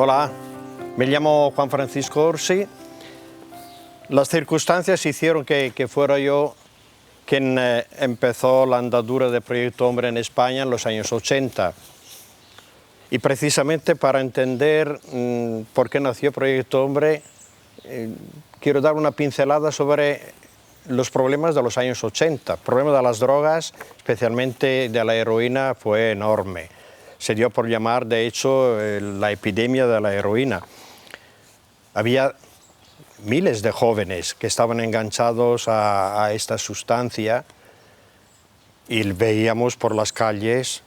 Hola, me llamo Juan Francisco Orsi. Las circunstancias hicieron que fuera yo quien empezó la andadura de Proyecto Hombre en España en los años 80. Y precisamente para entender por qué nació Proyecto Hombre, quiero dar una pincelada sobre los problemas de los años 80. El problema de las drogas, especialmente de la heroína, fue enorme. Se dio por llamar, de hecho, la epidemia de la heroína. Había miles de jóvenes que estaban enganchados a esta sustancia y veíamos por las calles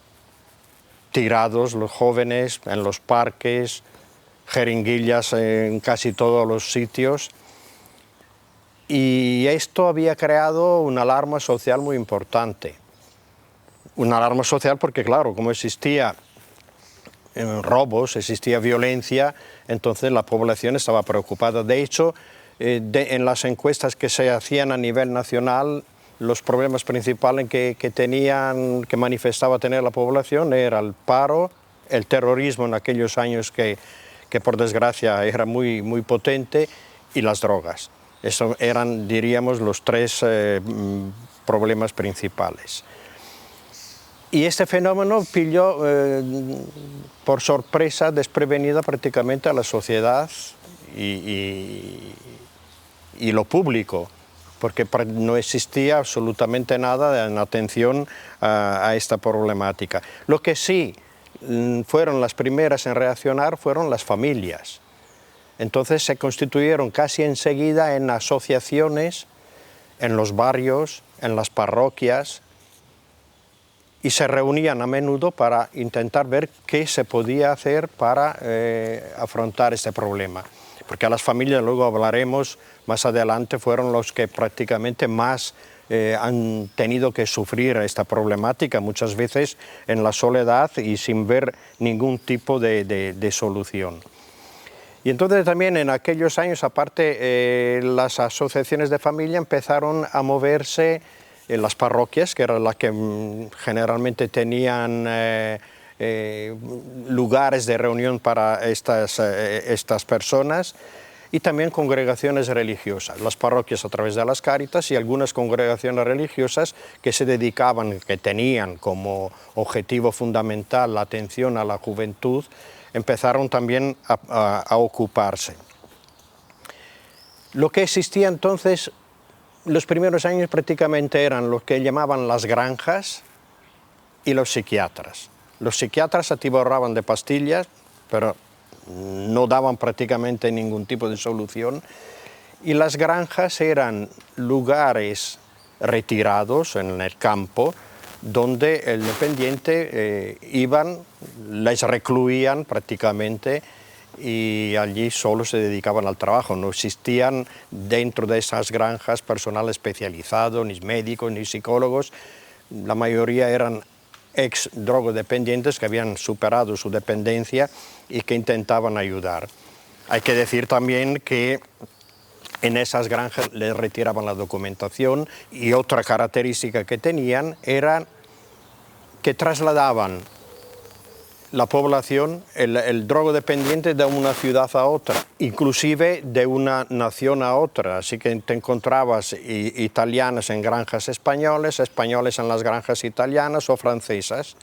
tirados los jóvenes en los parques, jeringuillas en casi todos los sitios. Y esto había creado una alarma social muy importante. Una alarma social porque, claro, como existía robos, existía violencia, entonces la población estaba preocupada. De hecho, en las encuestas que se hacían a nivel nacional, los problemas principales que manifestaba tener la población era el paro, el terrorismo en aquellos años que por desgracia era muy potente, y las drogas. Esos eran, diríamos, los tres problemas principales. Y este fenómeno pilló por sorpresa, desprevenida prácticamente a la sociedad y lo público, porque no existía absolutamente nada en atención a esta problemática. Lo que sí fueron las primeras en reaccionar fueron las familias. Entonces se constituyeron casi enseguida en asociaciones, en los barrios, en las parroquias, y se reunían a menudo para intentar ver qué se podía hacer para afrontar este problema. Porque a las familias, luego hablaremos más adelante, fueron los que prácticamente más han tenido que sufrir esta problemática, muchas veces en la soledad y sin ver ningún tipo de solución. Y entonces también en aquellos años, aparte, las asociaciones de familia empezaron a moverse en las parroquias, que eran las que generalmente tenían lugares de reunión para estas personas, y también congregaciones religiosas, las parroquias a través de las Cáritas y algunas congregaciones religiosas que se dedicaban, que tenían como objetivo fundamental la atención a la juventud, empezaron también a ocuparse. Lo que existía entonces, los primeros años prácticamente eran lo que llamaban las granjas y los psiquiatras. Los psiquiatras atiborraban de pastillas, pero no daban prácticamente ningún tipo de solución, y las granjas eran lugares retirados en el campo donde el dependiente iban, les recluían prácticamente, y allí solo se dedicaban al trabajo. No existían dentro de esas granjas personal especializado, ni médicos, ni psicólogos. La mayoría eran ex drogodependientes que habían superado su dependencia y que intentaban ayudar. Hay que decir también que en esas granjas les retiraban la documentación, y otra característica que tenían era que trasladaban la población, el drogodependiente, de una ciudad a otra, inclusive de una nación a otra. Así que te encontrabas italianos en granjas españoles, españoles en las granjas italianas o francesas.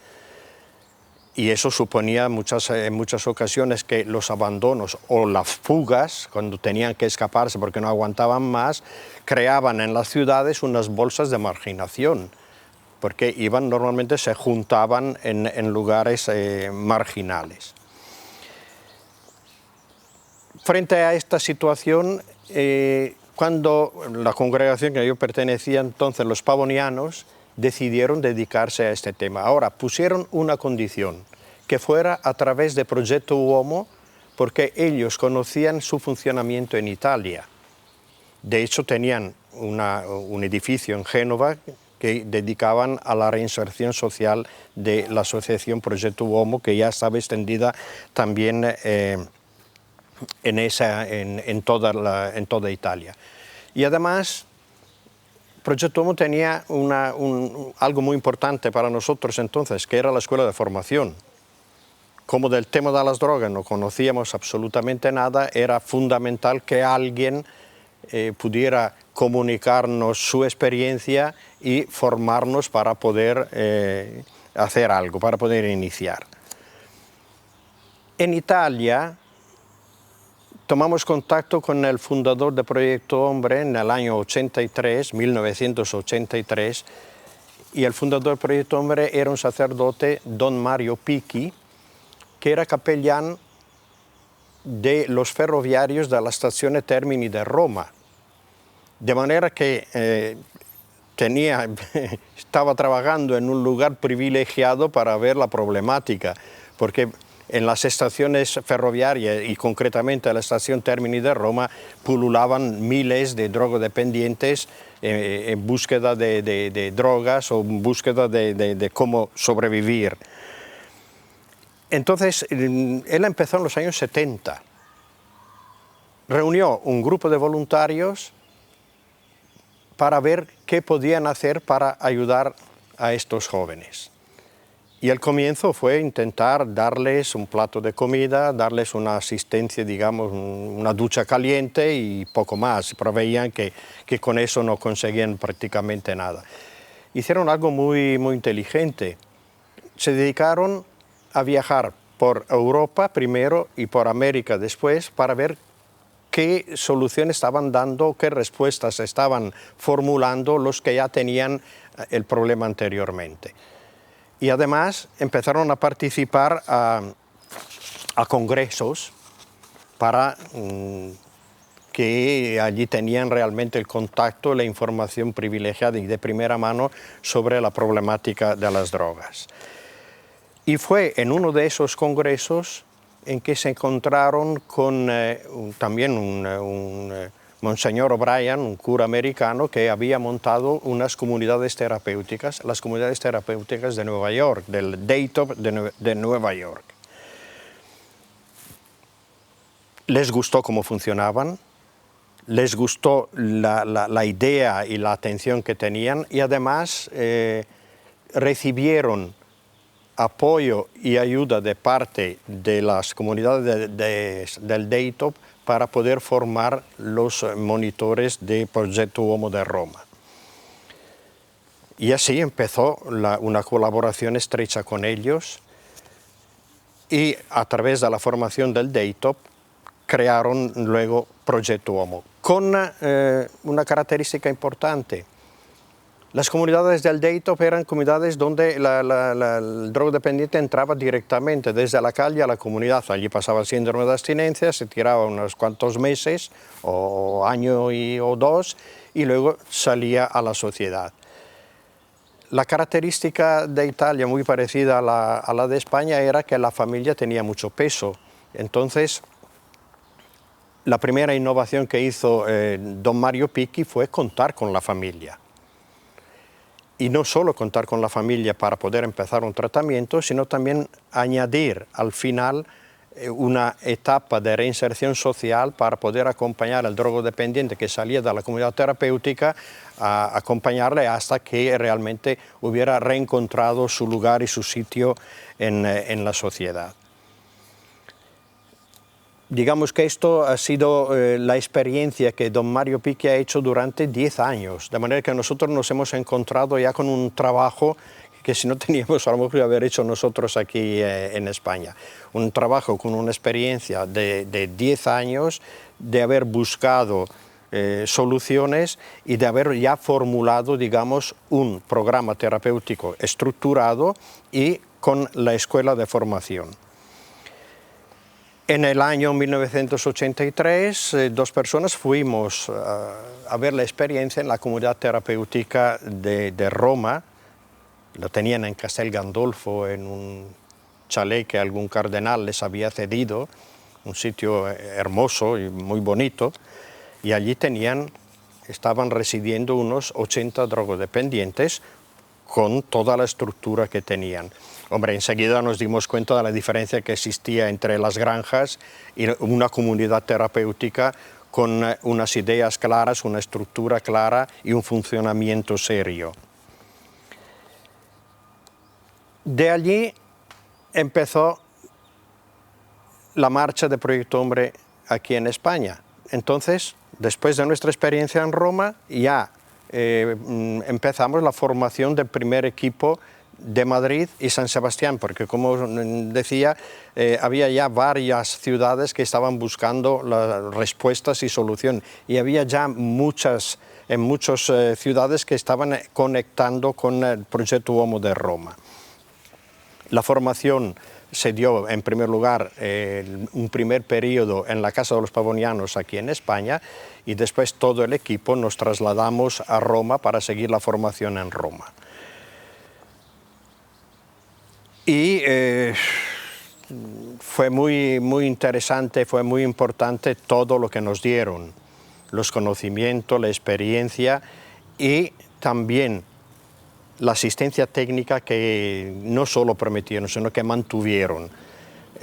Y eso suponía en muchas ocasiones que los abandonos o las fugas, cuando tenían que escaparse porque no aguantaban más, creaban en las ciudades unas bolsas de marginación, porque normalmente se juntaban en lugares marginales. Frente a esta situación, cuando la congregación que yo pertenecía entonces, los pavonianos, decidieron dedicarse a este tema. Ahora, pusieron una condición, que fuera a través de Progetto Uomo, porque ellos conocían su funcionamiento en Italia. De hecho, tenían un edificio en Génova que dedicaban a la reinserción social de la asociación Progetto Uomo, que ya estaba extendida también en toda Italia. Y además, Progetto Uomo tenía algo muy importante para nosotros entonces, que era la escuela de formación. como del tema de las drogas no conocíamos absolutamente nada, era fundamental que alguien pudiera comunicarnos su experiencia y formarnos para poder hacer algo, para poder iniciar. En Italia tomamos contacto con el fundador del Proyecto Hombre en el año 83, 1983, y el fundador del Proyecto Hombre era un sacerdote, don Mario Picchi, que era capellán de los ferroviarios de la estación Termini de Roma. De manera que estaba trabajando en un lugar privilegiado para ver la problemática, porque en las estaciones ferroviarias y concretamente la estación Termini de Roma pululaban miles de drogodependientes en búsqueda de drogas o en búsqueda de cómo sobrevivir. Entonces, él empezó en los años 70. Reunió un grupo de voluntarios para ver qué podían hacer para ayudar a estos jóvenes. Y el comienzo fue intentar darles un plato de comida, darles una asistencia, digamos, una ducha caliente y poco más. Pero veían que con eso no conseguían prácticamente nada. Hicieron algo muy inteligente. Se dedicaron a viajar por Europa primero y por América después para ver qué soluciones estaban dando, qué respuestas estaban formulando los que ya tenían el problema anteriormente. Y además empezaron a participar a congresos para que allí tenían realmente el contacto, la información privilegiada y de primera mano sobre la problemática de las drogas. Y fue en uno de esos congresos en que se encontraron con también un Monseñor O'Brien, un cura americano, que había montado unas comunidades terapéuticas, las comunidades terapéuticas de Nueva York, del Daytop de Nueva York. Les gustó cómo funcionaban, les gustó la idea y la atención que tenían y además recibieron apoyo y ayuda de parte de las comunidades del Daytop para poder formar los monitores del Proyecto Uomo de Roma. Y así empezó una colaboración estrecha con ellos y a través de la formación del Daytop crearon luego Proyecto Uomo, con una característica importante. Las comunidades del Daytop eran comunidades donde el drogodependiente entraba directamente desde la calle a la comunidad. Allí pasaba el síndrome de abstinencia, se tiraba unos cuantos meses, o año o dos, y luego salía a la sociedad. La característica de Italia, muy parecida a la de España, era que la familia tenía mucho peso. Entonces, la primera innovación que hizo don Mario Picchi fue contar con la familia. Y no solo contar con la familia para poder empezar un tratamiento, sino también añadir al final una etapa de reinserción social para poder acompañar al drogodependiente que salía de la comunidad terapéutica, a acompañarle hasta que realmente hubiera reencontrado su lugar y su sitio en la sociedad. Digamos que esto ha sido la experiencia que don Mario Picchi ha hecho durante 10 años, de manera que nosotros nos hemos encontrado ya con un trabajo que si no teníamos a lo mejor haber hecho nosotros aquí en España. Un trabajo con una experiencia de 10 años, de haber buscado soluciones y de haber ya formulado, digamos, un programa terapéutico estructurado y con la escuela de formación. En el año 1983, dos personas fuimos a ver la experiencia en la comunidad terapéutica de Roma. Lo tenían en Castel Gandolfo, en un chalet que algún cardenal les había cedido, un sitio hermoso y muy bonito, y allí estaban residiendo unos 80 drogodependientes con toda la estructura que tenían. Hombre, enseguida nos dimos cuenta de la diferencia que existía entre las granjas y una comunidad terapéutica con unas ideas claras, una estructura clara y un funcionamiento serio. De allí empezó la marcha de Proyecto Hombre aquí en España. Entonces, después de nuestra experiencia en Roma, ya empezamos la formación del primer equipo de Madrid y San Sebastián, porque como decía, había ya varias ciudades que estaban buscando las respuestas y soluciones, y había ya muchas ciudades que estaban conectando con el proyecto Uomo de Roma. La formación se dio, en primer lugar, un primer periodo en la Casa de los Pavonianos aquí en España, y después todo el equipo nos trasladamos a Roma para seguir la formación en Roma. Y fue muy interesante, fue muy importante todo lo que nos dieron, los conocimientos, la experiencia y también la asistencia técnica que no solo prometieron, sino que mantuvieron.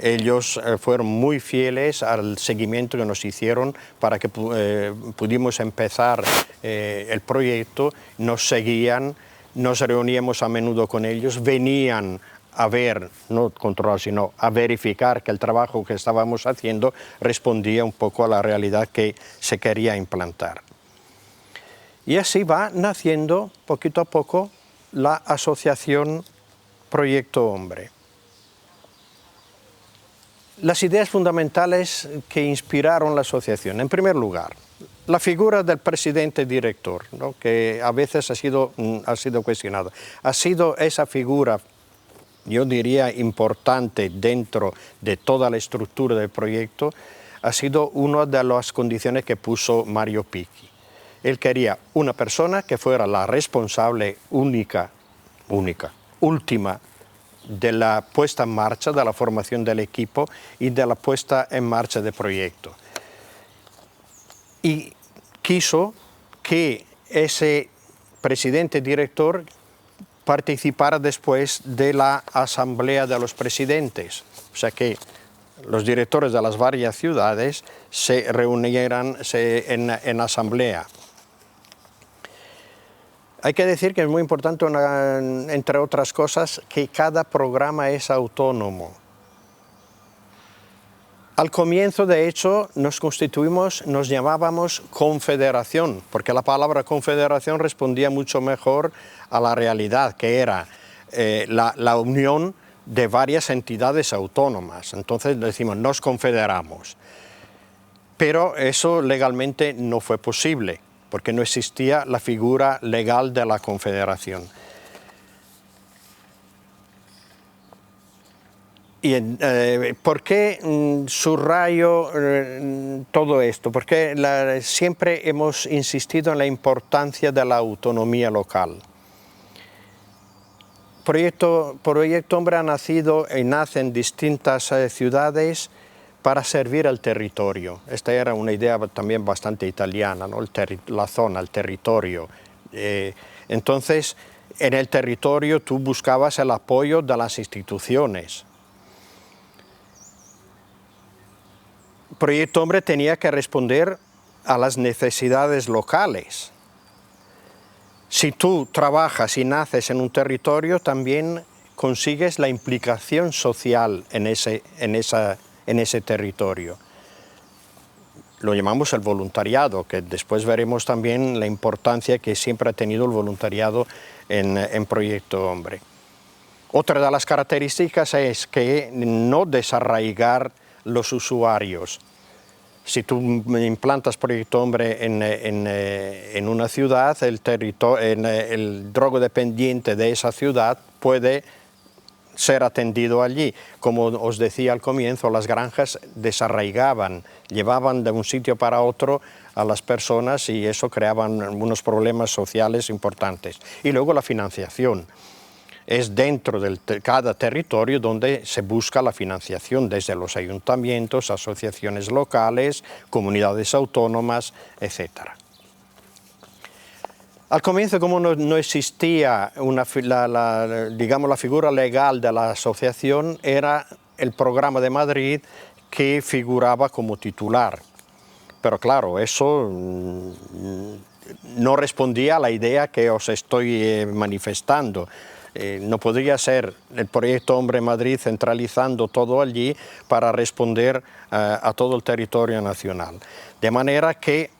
Ellos fueron muy fieles al seguimiento que nos hicieron para que pudimos empezar el proyecto, nos seguían, nos reuníamos a menudo con ellos, venían a ver, no controlar, sino a verificar que el trabajo que estábamos haciendo respondía un poco a la realidad que se quería implantar. Y así va naciendo poquito a poco la asociación Proyecto Hombre. Las ideas fundamentales que inspiraron la asociación, en primer lugar, la figura del presidente director, ¿no?, que a veces ha sido cuestionada. Ha sido esa figura, yo diría, importante dentro de toda la estructura del proyecto, ha sido una de las condiciones que puso Mario Picchi. Él quería una persona que fuera la responsable última de la puesta en marcha, de la formación del equipo y de la puesta en marcha del proyecto. Y quiso que ese presidente director participara después de la asamblea de los presidentes, o sea que los directores de las varias ciudades se reunieran en asamblea. Hay que decir que es muy importante, entre otras cosas, que cada programa es autónomo. Al comienzo, de hecho, nos llamábamos confederación, porque la palabra confederación respondía mucho mejor a la realidad, que era la unión de varias entidades autónomas. Entonces decimos, nos confederamos. Pero eso legalmente no fue posible, porque no existía la figura legal de la confederación. Y, ¿por qué subrayo todo esto? Porque siempre hemos insistido en la importancia de la autonomía local. Proyecto Hombre ha nacido y nace en distintas ciudades para servir al territorio. Esta era una idea también bastante italiana, ¿no? La zona, el territorio. Entonces, en el territorio tú buscabas el apoyo de las instituciones. Proyecto Hombre tenía que responder a las necesidades locales. Si tú trabajas y naces en un territorio, también consigues la implicación social en ese territorio. Lo llamamos el voluntariado, que después veremos también la importancia que siempre ha tenido el voluntariado en Proyecto Hombre. Otra de las características es que no desarraigar los usuarios. Si tú implantas Proyecto Hombre en una ciudad, el drogodependiente de esa ciudad puede ser atendido allí. Como os decía al comienzo, las granjas desarraigaban, llevaban de un sitio para otro a las personas y eso creaban unos problemas sociales importantes. Y luego la financiación. Es dentro de cada territorio donde se busca la financiación desde los ayuntamientos, asociaciones locales, comunidades autónomas, etc. Al comienzo, como no existía la figura legal de la asociación, era el programa de Madrid que figuraba como titular. Pero claro, eso no respondía a la idea que os estoy manifestando. No podría ser el proyecto Hombre Madrid centralizando todo allí para responder a todo el territorio nacional. De manera que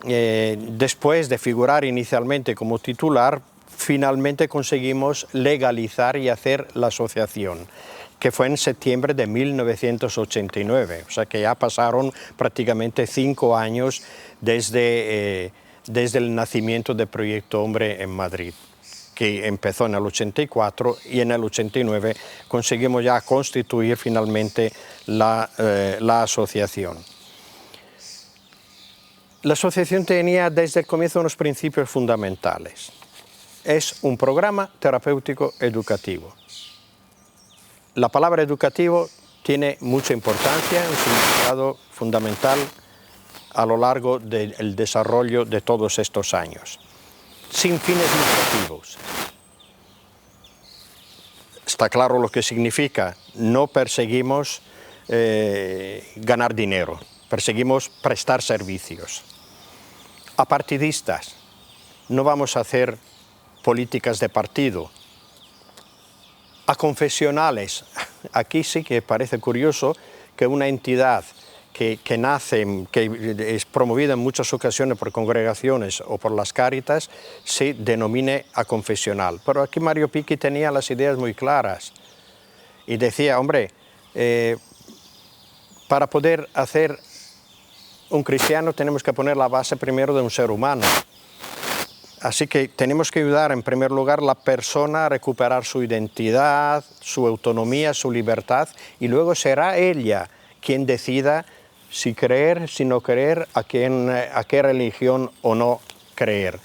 después de figurar inicialmente como titular, finalmente conseguimos legalizar y hacer la asociación, que fue en septiembre de 1989, o sea que ya pasaron prácticamente 5 años desde el nacimiento del Proyecto Hombre en Madrid, que empezó en el 84 y en el 89 conseguimos ya constituir finalmente la asociación. La asociación tenía desde el comienzo unos principios fundamentales. Es un programa terapéutico educativo. La palabra educativo tiene mucha importancia, un significado fundamental a lo largo del desarrollo de todos estos años. Sin fines lucrativos. Está claro lo que significa. No perseguimos ganar dinero, perseguimos prestar servicios. Apartidistas. No vamos a hacer políticas de partido. Aconfesionales. Aquí sí que parece curioso que una entidad que nace, que es promovida en muchas ocasiones por congregaciones o por las Cáritas, se denomine aconfesional. Pero aquí Mario Picchi tenía las ideas muy claras y decía, hombre, para poder hacer un cristiano tenemos que poner la base primero de un ser humano. Así que tenemos que ayudar en primer lugar a la persona a recuperar su identidad, su autonomía, su libertad, y luego será ella quien decida si creer, si no creer, a qué religión o no creer.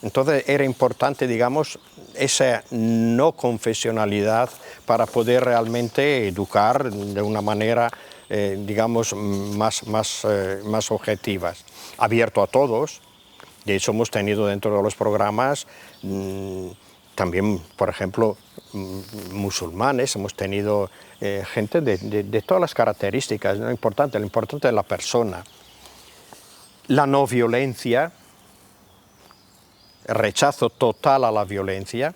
Entonces era importante, digamos, esa no confesionalidad para poder realmente educar de una manera, digamos, más objetiva. Abierto a todos. De hecho, hemos tenido dentro de los programas también, por ejemplo, musulmanes, hemos tenido gente de todas las características, lo importante es la persona. La no violencia, rechazo total a la violencia,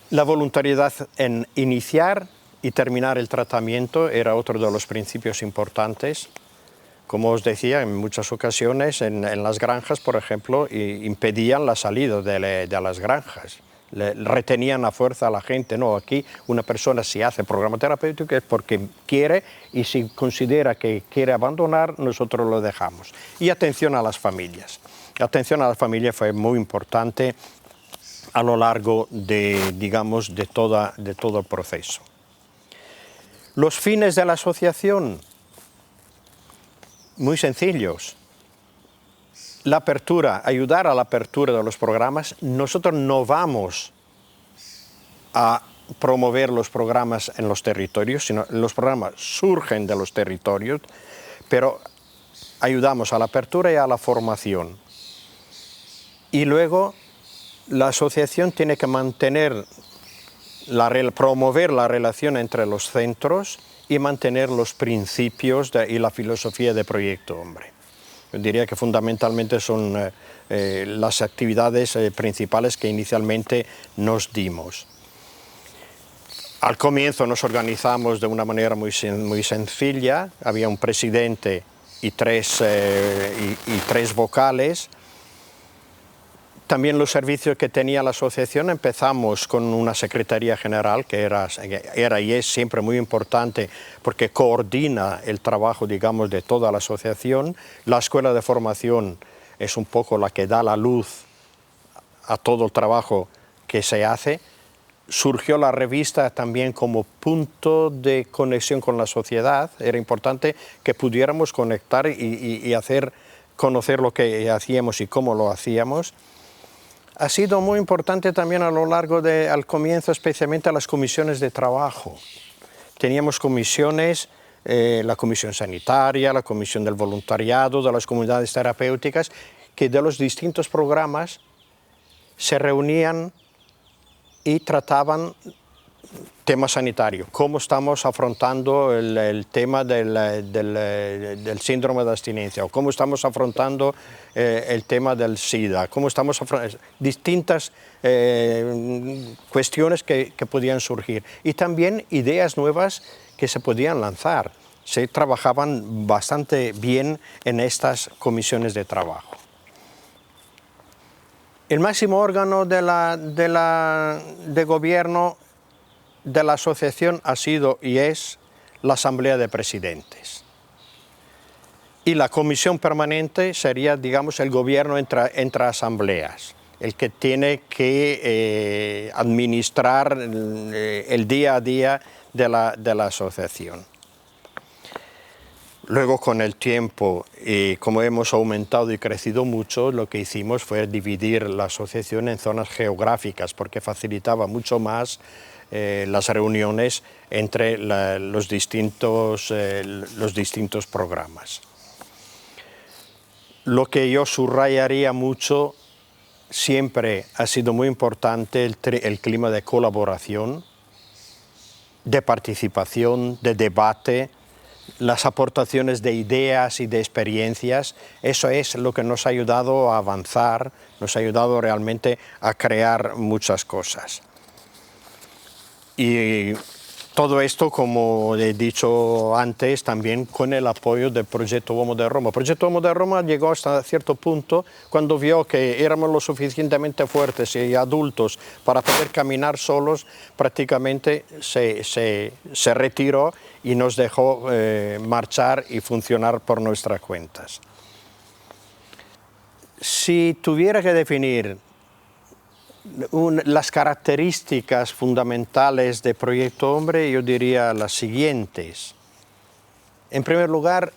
la voluntariedad en iniciar y terminar el tratamiento era otro de los principios importantes. Como os decía, en muchas ocasiones en las granjas, por ejemplo, impedían la salida de las granjas, retenían a fuerza a la gente. No, aquí una persona si hace programa terapéutico es porque quiere y si considera que quiere abandonar, nosotros lo dejamos. Y atención a las familias. La atención a las familias fue muy importante a lo largo digamos, de todo el proceso. Los fines de la asociación, muy sencillos. La apertura, ayudar a la apertura de los programas. Nosotros no vamos a promover los programas en los territorios, sino los programas surgen de los territorios, pero ayudamos a la apertura y a la formación. Y luego la asociación tiene que mantener, promover la relación entre los centros y mantener los principios y la filosofía de Proyecto Hombre. Yo diría que fundamentalmente son las actividades principales que inicialmente nos dimos. Al comienzo nos organizamos de una manera muy sencilla, había un presidente y tres vocales. También los servicios que tenía la asociación, empezamos con una secretaría general que era y es siempre muy importante porque coordina el trabajo, digamos, de toda la asociación. La escuela de formación es un poco la que da la luz a todo el trabajo que se hace. Surgió la revista también como punto de conexión con la sociedad. Era importante que pudiéramos conectar y hacer conocer lo que hacíamos y cómo lo hacíamos. Ha sido muy importante también a lo largo al comienzo, especialmente las comisiones de trabajo. Teníamos comisiones, la comisión sanitaria, la comisión del voluntariado, de las comunidades terapéuticas, que de los distintos programas se reunían y trataban tema sanitario, cómo estamos afrontando el tema del síndrome de abstinencia, o cómo estamos afrontando el tema del SIDA, cómo estamos afrontando distintas cuestiones que podían surgir, y también ideas nuevas que se podían lanzar. Se trabajaban bastante bien en estas comisiones de trabajo. El máximo órgano de gobierno de la asociación ha sido y es la Asamblea de Presidentes. Y la comisión permanente sería, digamos, el gobierno entre asambleas, el que tiene que administrar el día a día de la asociación. Luego, con el tiempo, como hemos aumentado y crecido mucho, lo que hicimos fue dividir la asociación en zonas geográficas, porque facilitaba mucho más las reuniones entre los distintos programas. Lo que yo subrayaría mucho, siempre ha sido muy importante el clima de colaboración, de participación, de debate, las aportaciones de ideas y de experiencias. Eso es lo que nos ha ayudado a avanzar, nos ha ayudado realmente a crear muchas cosas. Y todo esto, como he dicho antes, también con el apoyo del Proyecto Uomo de Roma. El Proyecto Uomo de Roma llegó hasta cierto punto cuando vio que éramos lo suficientemente fuertes y adultos para poder caminar solos, prácticamente se retiró y nos dejó marchar y funcionar por nuestras cuentas. Si tuviera que definir las características fundamentales de Proyecto Hombre, yo diría las siguientes. En primer lugar,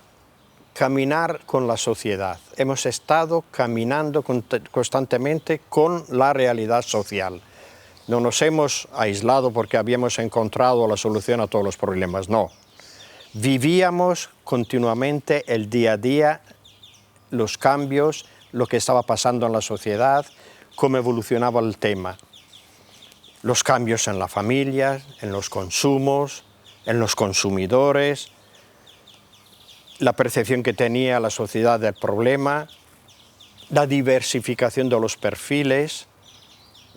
caminar con la sociedad. Hemos estado caminando constantemente con la realidad social. No nos hemos aislado porque habíamos encontrado la solución a todos los problemas, no. Vivíamos continuamente el día a día, los cambios, lo que estaba pasando en la sociedad, cómo evolucionaba el tema, los cambios en la familia, en los consumos, en los consumidores, la percepción que tenía la sociedad del problema, la diversificación de los perfiles.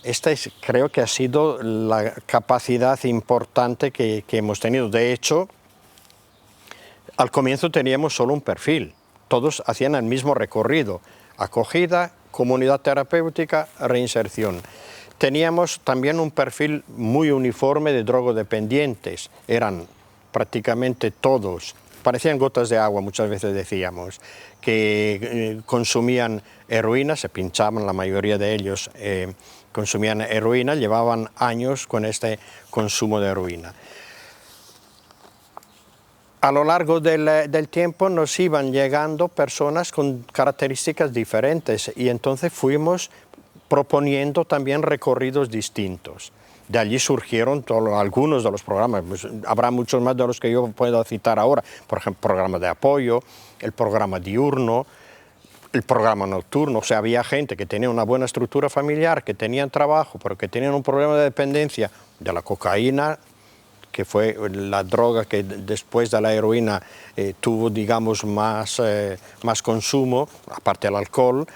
Esta creo que ha sido la capacidad importante que hemos tenido. De hecho, al comienzo teníamos solo un perfil, todos hacían el mismo recorrido: acogida, comunidad terapéutica, reinserción. Teníamos también un perfil muy uniforme de drogodependientes, eran prácticamente todos, parecían gotas de agua, muchas veces decíamos, que consumían heroína, se pinchaban, la mayoría de ellos consumían heroína, llevaban años con este consumo de heroína. A lo largo del tiempo nos iban llegando personas con características diferentes y entonces fuimos proponiendo también recorridos distintos. De allí surgieron algunos de los programas, pues, habrá muchos más de los que yo puedo citar ahora, por ejemplo, el programa de apoyo, el programa diurno, el programa nocturno. O sea, había gente que tenía una buena estructura familiar, que tenían trabajo, pero que tenían un problema de dependencia de la cocaína, que fue la droga que después de la heroína tuvo, digamos, más consumo, aparte del alcohol.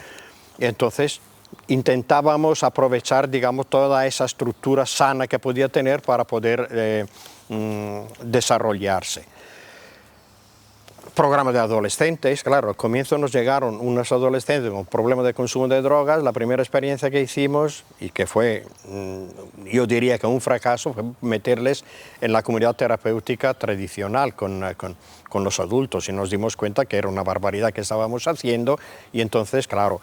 Entonces intentábamos aprovechar, digamos, toda esa estructura sana que podía tener para poder desarrollarse. Programa de adolescentes, claro, al comienzo nos llegaron unos adolescentes con problemas de consumo de drogas. La primera experiencia que hicimos, y que fue, yo diría que un fracaso, fue meterles en la comunidad terapéutica tradicional con los adultos, y nos dimos cuenta que era una barbaridad que estábamos haciendo, y entonces, claro,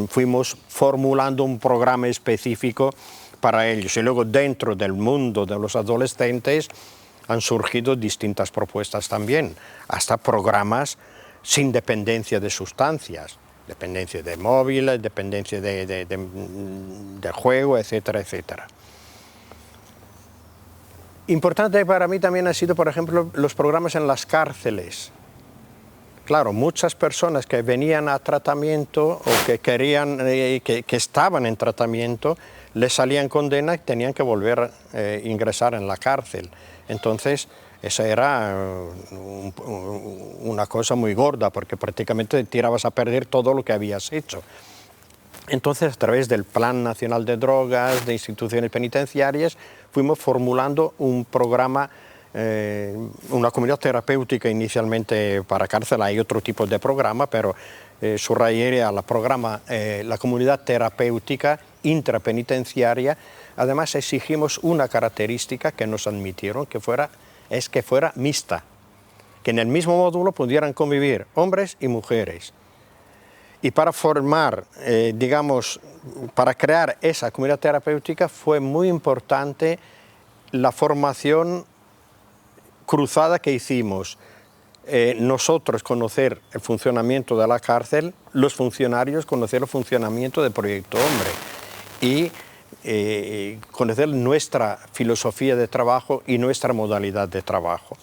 fuimos formulando un programa específico para ellos. Y luego, dentro del mundo de los adolescentes, han surgido distintas propuestas también, hasta programas sin dependencia de sustancias, dependencia de móviles, dependencia de juego, etcétera, etcétera. Importante para mí también ha sido, por ejemplo, los programas en las cárceles. Claro, muchas personas que venían a tratamiento o que querían, que estaban en tratamiento, les salían condena y tenían que volver a ingresar en la cárcel. Entonces, esa era una cosa muy gorda, porque prácticamente tirabas a perder todo lo que habías hecho. Entonces, a través del Plan Nacional de Drogas, de instituciones penitenciarias, fuimos formulando un programa, una comunidad terapéutica inicialmente para cárcel. Hay otro tipo de programa, pero subrayaría la comunidad terapéutica intrapenitenciaria. Además, exigimos una característica que nos admitieron, que fuera mixta, que en el mismo módulo pudieran convivir hombres y mujeres. Y para formar, para crear esa comunidad terapéutica fue muy importante la formación cruzada que hicimos. Nosotros conocer el funcionamiento de la cárcel, los funcionarios conocer el funcionamiento del Proyecto Hombre y conocer nuestra filosofía de trabajo y nuestra modalidad de trabajo.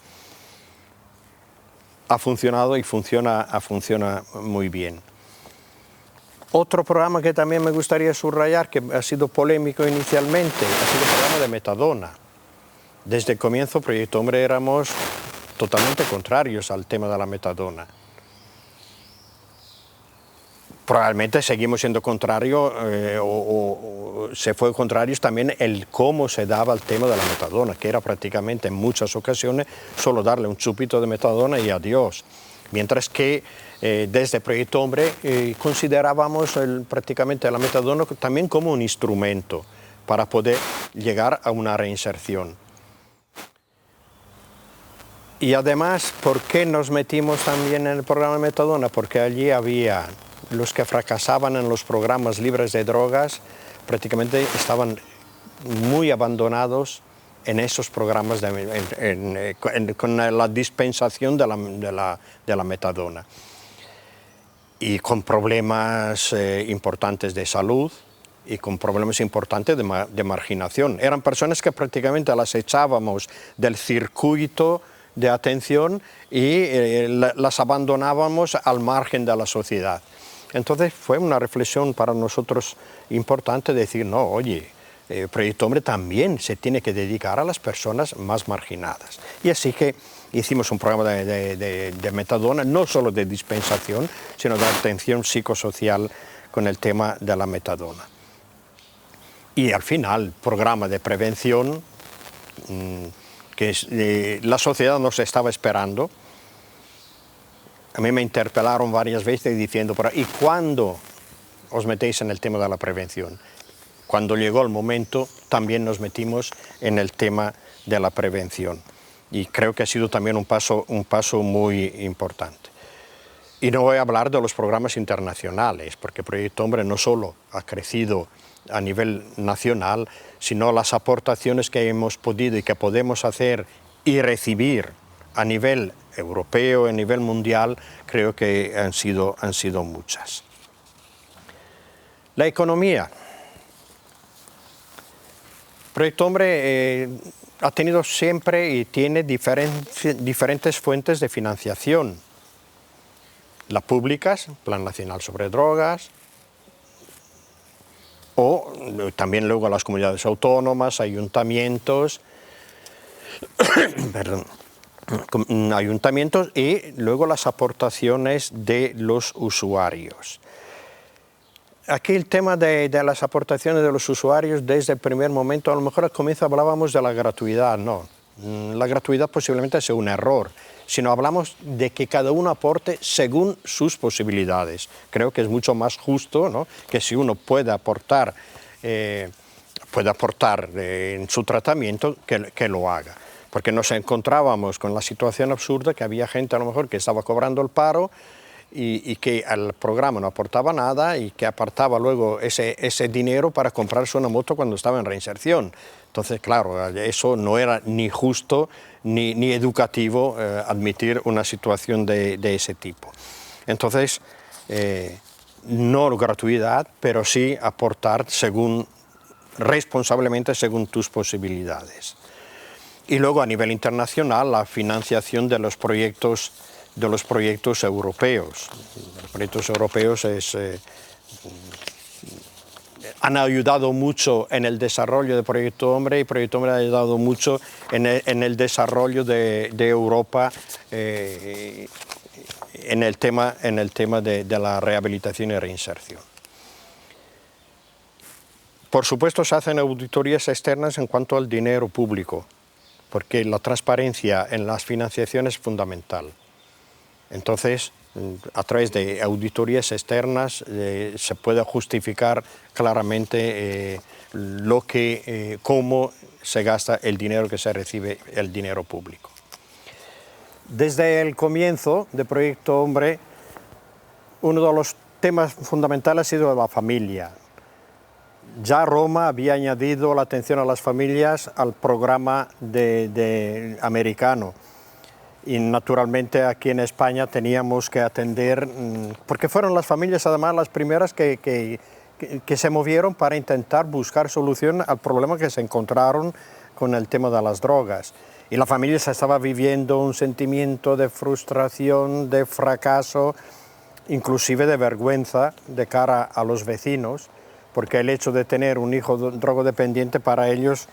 Ha funcionado y funciona muy bien. Otro programa que también me gustaría subrayar, que ha sido polémico inicialmente, ha sido el programa de metadona. Desde el comienzo, Proyecto Hombre, éramos totalmente contrarios al tema de la metadona. Probablemente seguimos siendo contrarios, o se fue contrarios también el cómo se daba el tema de la metadona, que era prácticamente en muchas ocasiones solo darle un chupito de metadona y adiós. Mientras que desde Proyecto Hombre considerábamos prácticamente la metadona también como un instrumento para poder llegar a una reinserción. Y además, ¿por qué nos metimos también en el programa de metadona? Porque allí había los que fracasaban en los programas libres de drogas, prácticamente estaban muy abandonados en esos programas con la dispensación de la metadona. Y con problemas importantes de salud y con problemas importantes de marginación. Eran personas que prácticamente las echábamos del circuito de atención y las abandonábamos al margen de la sociedad. Entonces fue una reflexión para nosotros importante decir, no, oye, Proyecto Hombre también se tiene que dedicar a las personas más marginadas. Y así que hicimos un programa de metadona, no solo de dispensación, sino de atención psicosocial con el tema de la metadona. Y al final, programa de prevención, que la sociedad nos estaba esperando. A mí me interpelaron varias veces diciendo, ¿y cuándo os metéis en el tema de la prevención? Cuando llegó el momento, también nos metimos en el tema de la prevención. Y creo que ha sido también un paso muy importante. Y no voy a hablar de los programas internacionales, porque Proyecto Hombre no solo ha crecido a nivel nacional, sino las aportaciones que hemos podido y que podemos hacer y recibir a nivel europeo, a nivel mundial, creo que han sido muchas. La economía. Proyecto Hombre ha tenido siempre y tiene diferentes fuentes de financiación. Las públicas, Plan Nacional sobre Drogas, o también luego las comunidades autónomas, ayuntamientos, y luego las aportaciones de los usuarios. Aquí el tema de las aportaciones de los usuarios desde el primer momento, a lo mejor al comienzo hablábamos de la gratuidad, no. La gratuidad posiblemente sea un error, sino hablamos de que cada uno aporte según sus posibilidades. Creo que es mucho más justo, ¿no?, que si uno puede aportar en su tratamiento, que lo haga. Porque nos encontrábamos con la situación absurda que había gente a lo mejor que estaba cobrando el paro y que al programa no aportaba nada y que apartaba luego ese dinero para comprarse una moto cuando estaba en reinserción. Entonces, claro, eso no era ni justo ni educativo admitir una situación de ese tipo. Entonces, no gratuidad, pero sí aportar responsablemente según tus posibilidades. Y luego a nivel internacional la financiación de los proyectos europeos. Los proyectos europeos han ayudado mucho en el desarrollo de Proyecto Hombre, y Proyecto Hombre ha ayudado mucho en el desarrollo de Europa en el tema de la rehabilitación y reinserción. Por supuesto, se hacen auditorías externas en cuanto al dinero público, porque la transparencia en las financiaciones es fundamental. Entonces, a través de auditorías externas se puede justificar claramente cómo se gasta el dinero que se recibe, el dinero público. Desde el comienzo de Proyecto Hombre, uno de los temas fundamentales ha sido la familia. Ya Roma había añadido la atención a las familias al programa americano. Y naturalmente aquí en España teníamos que atender, porque fueron las familias además las primeras que se movieron para intentar buscar solución al problema que se encontraron con el tema de las drogas. Y la familia se estaba viviendo un sentimiento de frustración, de fracaso, inclusive de vergüenza de cara a los vecinos, porque el hecho de tener un hijo drogodependiente para ellos,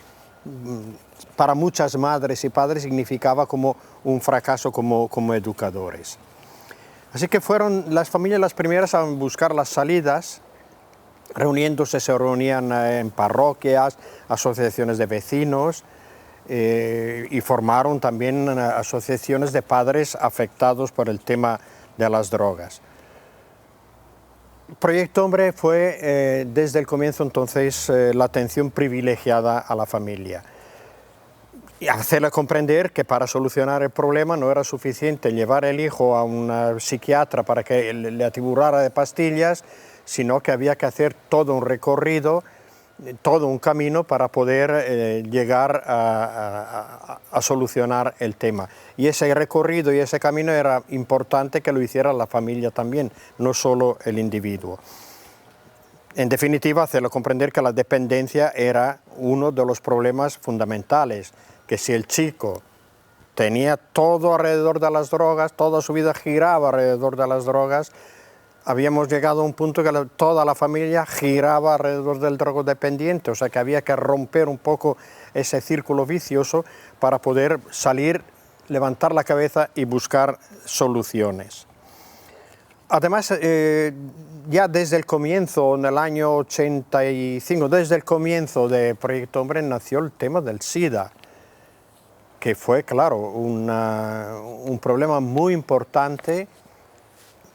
para muchas madres y padres, significaba como un fracaso como educadores. Así que fueron las familias las primeras a buscar las salidas, reuniéndose, se reunían en parroquias, asociaciones de vecinos, y formaron también asociaciones de padres afectados por el tema de las drogas. Proyecto Hombre fue desde el comienzo entonces la atención privilegiada a la familia. Y hacerle comprender que para solucionar el problema no era suficiente llevar el hijo a un psiquiatra para que le atiburrara de pastillas, sino que había que hacer todo un recorrido, todo un camino para poder llegar a solucionar el tema. Y ese recorrido y ese camino era importante que lo hiciera la familia también, no solo el individuo. En definitiva, hacerlo comprender que la dependencia era uno de los problemas fundamentales, que si el chico tenía todo alrededor de las drogas, toda su vida giraba alrededor de las drogas, habíamos llegado a un punto que toda la familia giraba alrededor del drogodependiente, o sea que había que romper un poco ese círculo vicioso para poder salir, levantar la cabeza y buscar soluciones. Además, ya desde el comienzo, en el año 85, desde el comienzo de Proyecto Hombre, nació el tema del SIDA, que fue, claro, un problema muy importante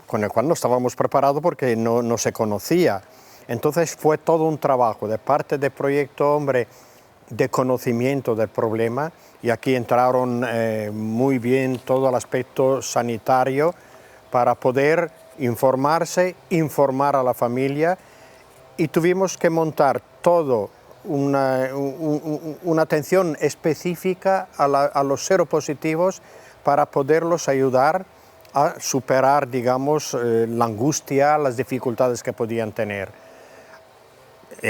con el cual no estábamos preparados porque no se conocía. Entonces fue todo un trabajo de parte de Proyecto Hombre de conocimiento del problema, y aquí entraron muy bien todo el aspecto sanitario para poder informarse, informar a la familia, y tuvimos que montar todo una atención específica a los seropositivos para poderlos ayudar a superar, digamos, la angustia, las dificultades que podían tener.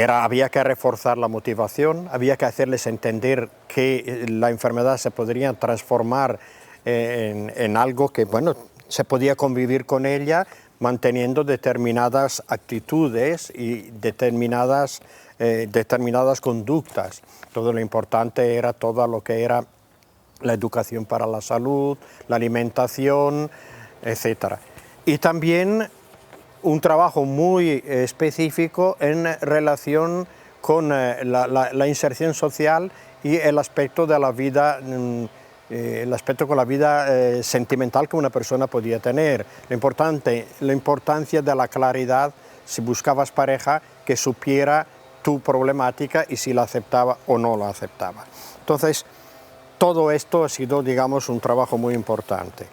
Había que reforzar la motivación, había que hacerles entender que la enfermedad se podría transformar en algo que, bueno, se podía convivir con ella manteniendo determinadas actitudes y determinadas conductas. Todo lo importante era todo lo que era la educación para la salud, la alimentación, etc. Y también un trabajo muy específico en relación con la inserción social y el aspecto de la vida, con la vida sentimental que una persona podía tener. La importancia de la claridad, si buscabas pareja, que supiera tu problemática y si la aceptaba o no la aceptaba. Entonces, todo esto ha sido, digamos, un trabajo muy importante.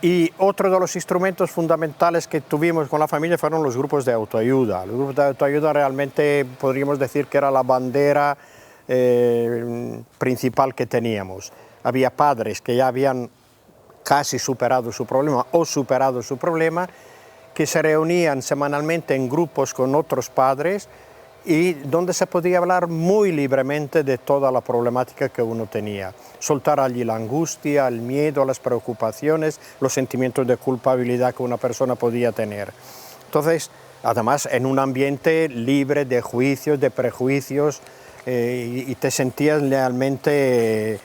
Y otro de los instrumentos fundamentales que tuvimos con la familia fueron los grupos de autoayuda. Los grupos de autoayuda realmente podríamos decir que era la bandera principal que teníamos. Había padres que ya habían casi superado su problema o superado su problema, que se reunían semanalmente en grupos con otros padres y donde se podía hablar muy libremente de toda la problemática que uno tenía. Soltar allí la angustia, el miedo, las preocupaciones, los sentimientos de culpabilidad que una persona podía tener. Entonces, además en un ambiente libre de juicios, de prejuicios, y te sentías realmente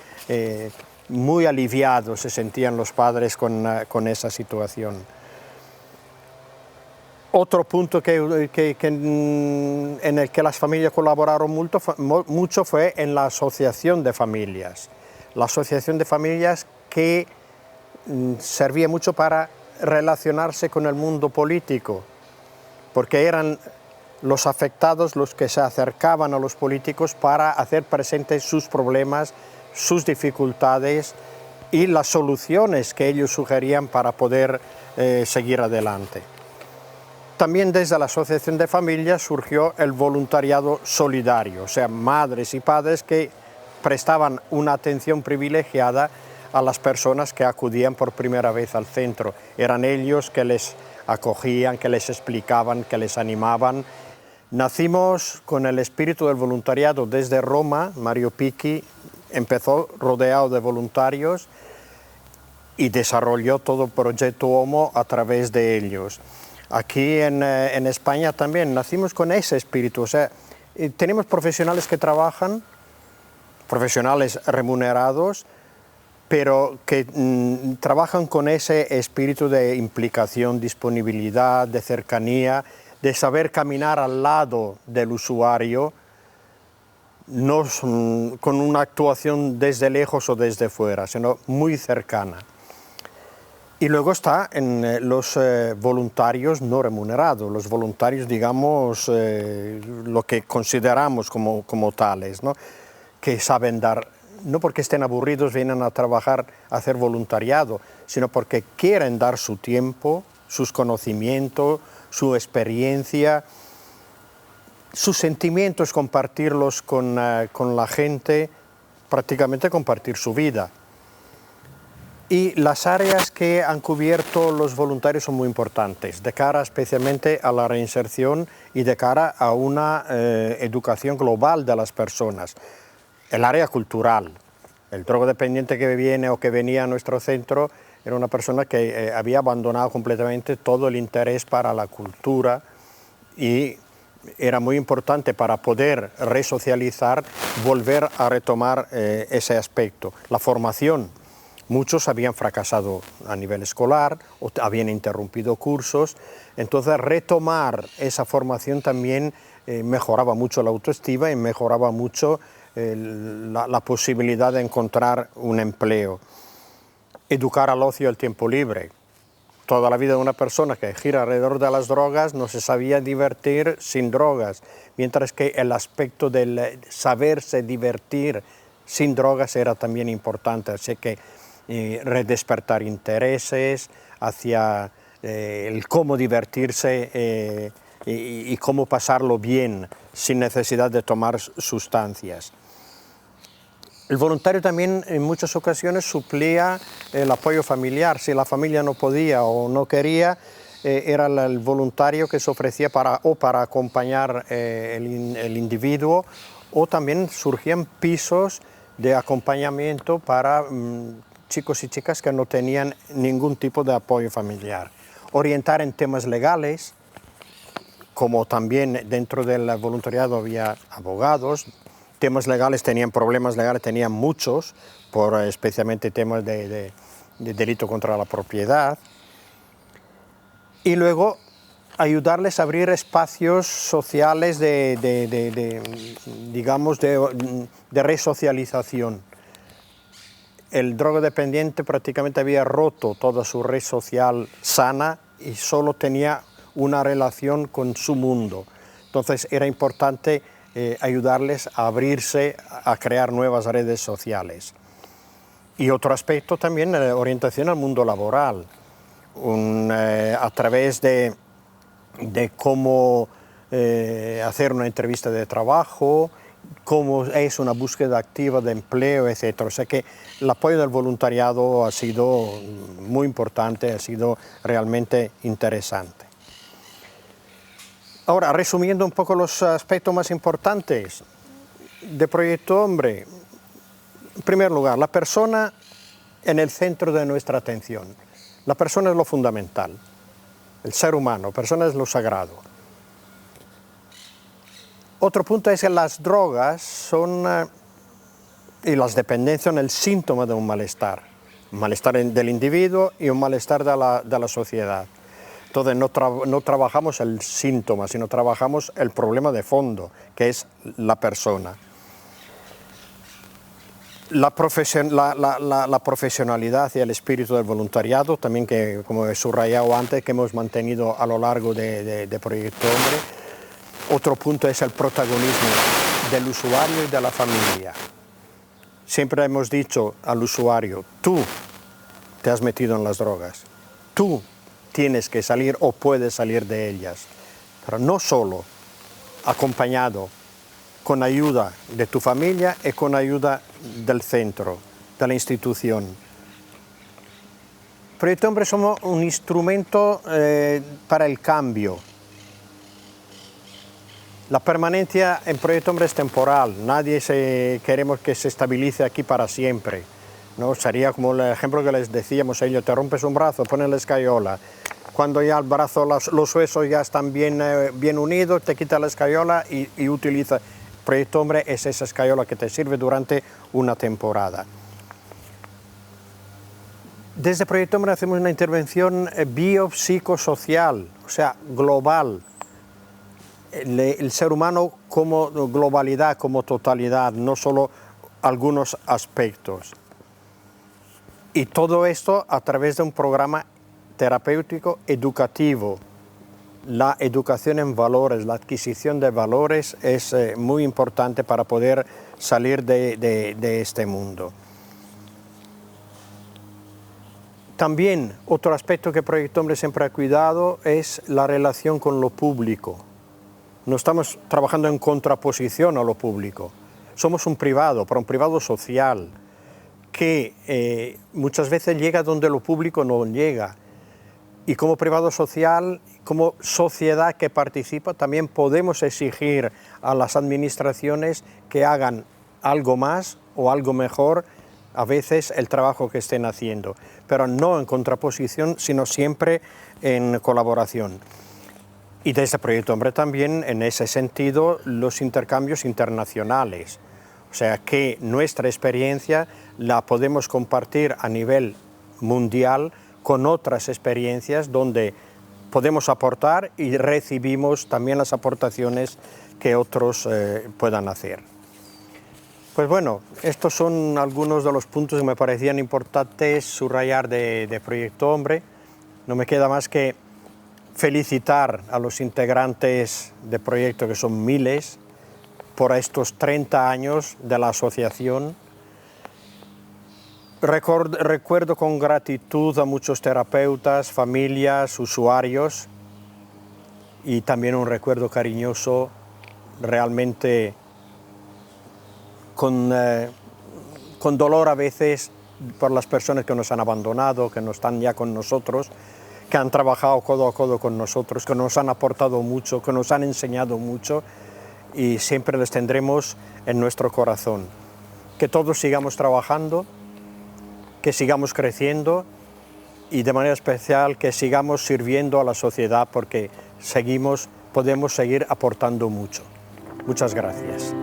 muy aliviados, se sentían los padres con esa situación. Otro punto en el que las familias colaboraron mucho fue en la asociación de familias. La asociación de familias que servía mucho para relacionarse con el mundo político, porque eran los afectados los que se acercaban a los políticos para hacer presentes sus problemas, sus dificultades y las soluciones que ellos sugerían para poder seguir adelante. También desde la Asociación de Familias surgió el voluntariado solidario, o sea, madres y padres que prestaban una atención privilegiada a las personas que acudían por primera vez al centro. Eran ellos que les acogían, que les explicaban, que les animaban. Nacimos con el espíritu del voluntariado desde Roma. Mario Picchi empezó rodeado de voluntarios y desarrolló todo el proyecto Homo a través de ellos. Aquí en España también nacimos con ese espíritu, o sea, tenemos profesionales que trabajan, profesionales remunerados, pero que trabajan con ese espíritu de implicación, disponibilidad, de cercanía, de saber caminar al lado del usuario, no con una actuación desde lejos o desde fuera, sino muy cercana. Y luego está en los voluntarios no remunerados, los voluntarios, digamos, lo que consideramos como tales, ¿no? Que saben dar, no porque estén aburridos vienen a trabajar, a hacer voluntariado, sino porque quieren dar su tiempo, sus conocimientos, su experiencia, sus sentimientos, compartirlos con la gente, prácticamente compartir su vida. Y las áreas que han cubierto los voluntarios son muy importantes, de cara especialmente a la reinserción y de cara a una educación global de las personas. El área cultural, el drogodependiente que viene o que venía a nuestro centro era una persona que había abandonado completamente todo el interés para la cultura y era muy importante para poder resocializar, volver a retomar ese aspecto. La formación. Muchos habían fracasado a nivel escolar o habían interrumpido cursos, entonces retomar esa formación también mejoraba mucho la autoestima y mejoraba mucho la posibilidad de encontrar un empleo. Educar al ocio y al tiempo libre. Toda la vida de una persona que gira alrededor de las drogas no se sabía divertir sin drogas, mientras que el aspecto del saberse divertir sin drogas era también importante, así que redespertar intereses hacia el cómo divertirse y cómo pasarlo bien sin necesidad de tomar sustancias. El voluntario también en muchas ocasiones suplía el apoyo familiar. Si la familia no podía o no quería, era el voluntario que se ofrecía para acompañar el individuo, o también surgían pisos de acompañamiento para chicos y chicas que no tenían ningún tipo de apoyo familiar. Orientar en temas legales, como también dentro del voluntariado había abogados, temas legales, tenían problemas legales, tenían muchos, por especialmente temas de delito contra la propiedad. Y luego ayudarles a abrir espacios sociales digamos, de resocialización. El drogodependiente prácticamente había roto toda su red social sana y solo tenía una relación con su mundo. Entonces era importante ayudarles a abrirse, a crear nuevas redes sociales. Y otro aspecto también, la orientación al mundo laboral, a través de cómo hacer una entrevista de trabajo, cómo es una búsqueda activa de empleo, etc. O sea que el apoyo del voluntariado ha sido muy importante, ha sido realmente interesante. Ahora, resumiendo un poco los aspectos más importantes de Proyecto Hombre. En primer lugar, la persona en el centro de nuestra atención. La persona es lo fundamental, el ser humano, la persona es lo sagrado. Otro punto es que las drogas son, y las dependencias son el síntoma de un malestar del individuo y un malestar de la sociedad. Entonces no trabajamos el síntoma, sino trabajamos el problema de fondo, que es la persona. La profesionalidad y el espíritu del voluntariado, también que, como he subrayado antes, que hemos mantenido a lo largo de Proyecto Hombre. Otro punto es el protagonismo del usuario y de la familia. Siempre hemos dicho al usuario, tú te has metido en las drogas, tú tienes que salir o puedes salir de ellas, pero no solo, acompañado, con ayuda de tu familia y con ayuda del centro, de la institución. Proyecto Hombre somos un instrumento para el cambio. La permanencia en Proyecto Hombre es temporal, queremos que se estabilice aquí para siempre, ¿no? Sería como el ejemplo que les decíamos a ellos, te rompes un brazo, pones la escayola, cuando ya el brazo, los huesos ya están bien unidos, te quita la escayola y utiliza. Proyecto Hombre es esa escayola que te sirve durante una temporada. Desde Proyecto Hombre hacemos una intervención biopsicosocial, o sea, global. El ser humano como globalidad, como totalidad, no solo algunos aspectos. Y todo esto a través de un programa terapéutico educativo. La educación en valores, la adquisición de valores es muy importante para poder salir de este mundo. También otro aspecto que Proyecto Hombre siempre ha cuidado es la relación con lo público. No estamos trabajando en contraposición a lo público. Somos un privado, pero un privado social, que muchas veces llega donde lo público no llega. Y como privado social, como sociedad que participa, también podemos exigir a las administraciones que hagan algo más o algo mejor, a veces el trabajo que estén haciendo, pero no en contraposición, sino siempre en colaboración. Y desde Proyecto Hombre también, en ese sentido, los intercambios internacionales. O sea, que nuestra experiencia la podemos compartir a nivel mundial con otras experiencias donde podemos aportar y recibimos también las aportaciones que otros puedan hacer. Pues bueno, estos son algunos de los puntos que me parecían importantes subrayar de Proyecto Hombre. No me queda más que felicitar a los integrantes de Proyecto, que son miles, por estos 30 años de la asociación. Recuerdo con gratitud a muchos terapeutas, familias, usuarios, y también un recuerdo cariñoso, realmente con dolor a veces por las personas que nos han abandonado, que no están ya con nosotros, que han trabajado codo a codo con nosotros, que nos han aportado mucho, que nos han enseñado mucho, y siempre les tendremos en nuestro corazón. Que todos sigamos trabajando, que sigamos creciendo y de manera especial que sigamos sirviendo a la sociedad, porque podemos seguir aportando mucho. Muchas gracias.